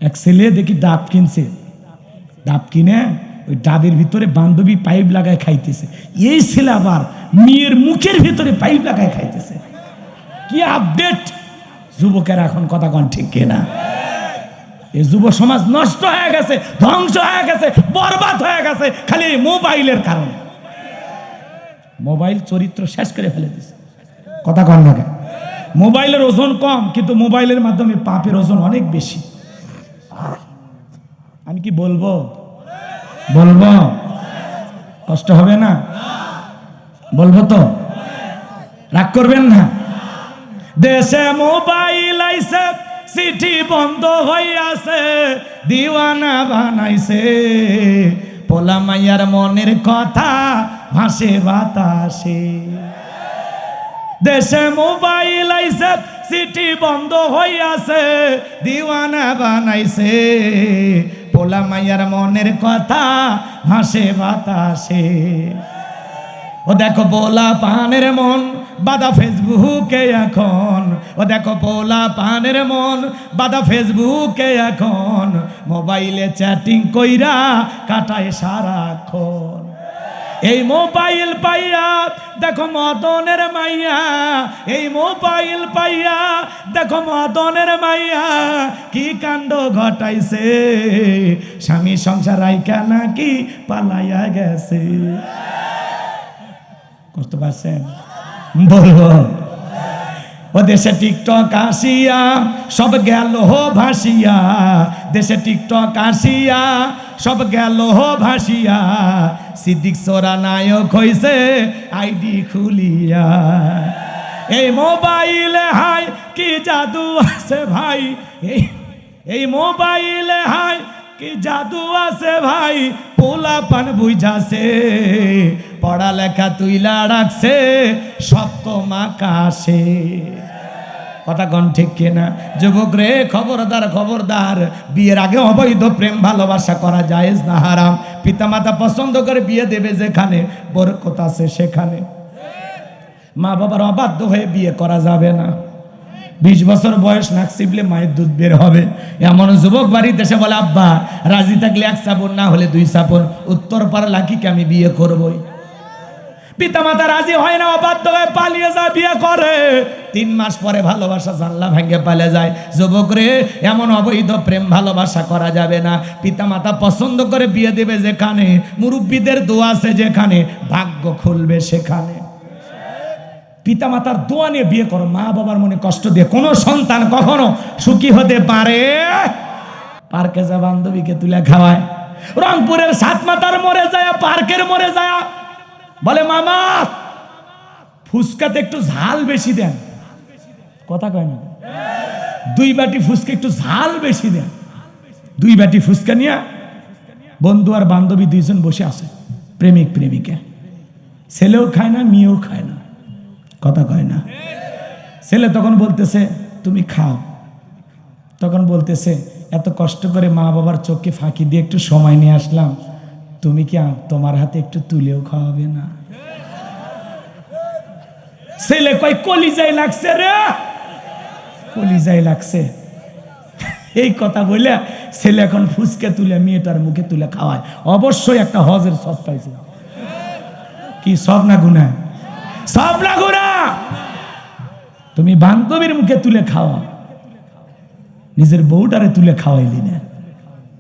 এক ছেলে দেখি ডাব কিনছে, ডাব কিনে ওই ডাবের ভিতরে বান্ধবী পাইপ লাগায় খাইতেছে। এই ছেলে আবার মেয়ের মুখের ভিতরে পাইপ লাগায় খাইতেছে। কি আপডেট যুবকেরা এখন, কথা কন ঠিক কিনা? এই যুব সমাজ নষ্ট হয়ে গেছে, ধ্বংস হয়ে গেছে, বরবাদ হয়ে গেছে খালি মোবাইলের কারণে। মোবাইল চরিত্র শেষ করে ফেলে দিছে, কথা কন না। মোবাইলের ওজন কম, কিন্তু মোবাইলের মাধ্যমে পাপের ওজন অনেক বেশি। আমি কি বলবো? বলবো? কষ্ট হবে না? বলবো তো, রাগ করবেন না। দেশে মোবাইল আইছে, চিঠি বন্ধ হইয়াছে, দিওয়ানা বানাইছে, পোলা মাইয়ার মনের কথা ভাসে বাতাসে। দেশে মোবাইল আইছে, চিঠি বন্ধ হইয়াছে, দিওয়ানা বানাইছে, পোলা মাইয়ার মনের কথা ভাসে বাতাসে। ও দেখো পোলা পানের মন বাদা ফেসবুকে এখন, ও দেখো পোলা পানের মন বাদা ফেসবুকে এখন, মোবাইলে চ্যাটিং কইরা কাটায় সারাক্ষণ। এই মোবাইল পাইয়া দেখো মদনের মাইয়া, এই মোবাইল পাইয়া দেখো মদনের মাইয়া কি কাণ্ড ঘটাইছে, স্বামী সংসার রাইকা নাকি পালাইয়া গেছে। করতে পারছেন? বলবো? ও দেশে টিকটক আসিয়া সব গেল ভাসিয়া, দেশে টিকটক আসিয়া সব গেল ভাসিয়া, সিদ্দিক সোরা নায়ক হইছে আইডি খুলিয়া। এই মোবাইলে হাই কি জাদু আছে ভাই, এই মোবাইলে হাই কি জাদু আছে ভাই, পোলা পান বুঝাছে, পড়ালেখা তুইলা রাখছে সত্য মাকাশে। কথা কন ঠিক কিনা? যুবক রে খবরদার, খবরদার, বিয়ের আগে অবৈধ প্রেম ভালোবাসা করা জায়েজ না, হারাম। পিতামাতা পছন্দ করে বিয়ে দেবে যেখানে, বরকত আছে সেখানে। মা বাবার অবাধ্য হয়ে বিয়ে করা যাবে না। 20 বছর বয়স নাক চিপলে মায়ের দুধ বের হবে। এমন যুবক বাড়িতে এসে বলে, আব্বা রাজি থাকলে 1 চাপন, না হলে 2 চাপন, উত্তর পাড়া লাকিকে আমি বিয়ে করবই। পিতামাতা রাজি হয় না, অবাধ্য হয়ে পালিয়ে যায়, বিয়ে করে। 3 মাস পরে ভালোবাসা জানলা ভেঙে পালে যায়। যুবক রে, এমন অবৈধ প্রেম ভালোবাসা করা যাবে না। পিতামাতা পছন্দ করে বিয়ে দেবে যেখানে, মুরব্বীদের দোয়া আছে যেখানে, ভাগ্য খুলবে সেখানে। পিতামাতার দোয়া নিয়ে বিয়ে করো। মা বাবার মনে কষ্ট দিয়ে কোনো সন্তান কখনো সুখী হতে পারে? পার্কে যা বান্ধবীকে তুলে খাওয়ায়, রংপুরের 7 মাথার মোড়ে যায়, পার্কের মোড়ে যায়, বলে মামা ফুচকাতে একটু ঝাল বেশি দেন। কথা কয় না? 2 বাটি ফুচকা একটু ঝাল বেশি দেন। 2 বাটি ফুচকা নিয়ে বন্ধু আর বান্ধবী 2 জন বসে আছে, প্রেমিক প্রেমিকা। ছেলেও খায় না, মেয়েও খায় না। কথা কয় না? ছেলে তখন বলতেছে তুমি খাও, তখন বলতেছে এত কষ্ট করে মা বাবার চোখে ফাঁকি দিয়ে একটু সময় নিয়ে আসলাম, তুমি কি তোমার হাতে একটু তুলেও খাওয়াবে না? ছেলে কয় কলিজায় লাগছে রে, কলিজায় লাগছে। এই কথা বলে ছেলে এখন ফুচকে তুলে মেয়েটার মুখে তুলে খাওয়ায়। অবশ্যই একটা হজের সব পাইছে। কি সব না গুনাহ? সব না গুনাহ। তুমি বান্ধবীর মুখে তুলে খাওয়া, নিজের বউটারে তুলে খাওয়াইলি না।